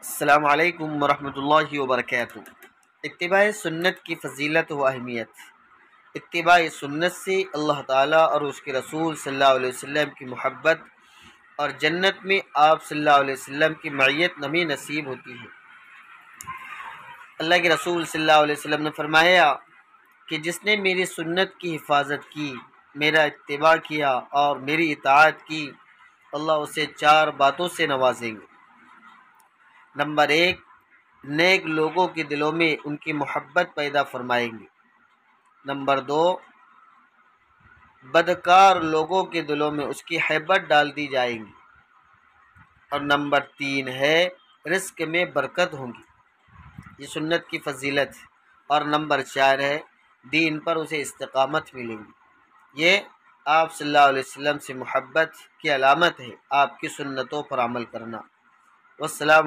السلام علیکم ورحمۃ اللہ وبرکاتہ۔ اتباع سنت کی فضیلت و اہمیت۔ اتباع سنت سے اللہ تعالیٰ اور اس کے رسول صلی اللہ علیہ وسلم کی محبت اور جنت میں آپ صلی اللہ علیہ وسلم کی معیت نمی نصیب ہوتی ہے۔ اللہ کے رسول صلی اللہ علیہ وسلم نے فرمایا کہ جس نے میری سنت کی حفاظت کی، میرا اتباع کیا اور میری اطاعت کی، اللہ اسے 4 باتوں سے نوازیں گے۔ نمبر 1، نیک لوگوں کے دلوں میں ان کی محبت پیدا فرمائیں گے۔ نمبر 2، بدکار لوگوں کے دلوں میں اس کی حیبت ڈال دی جائیں گی۔ اور نمبر 3 ہے رزق میں برکت ہوں گی، یہ سنت کی فضیلت ہے۔ اور نمبر 4 ہے دین پر اسے استقامت ملیں گی۔ یہ آپ صلی اللہ علیہ وسلم سے محبت کی علامت ہے، آپ کی سنتوں پر عمل کرنا۔ والسلام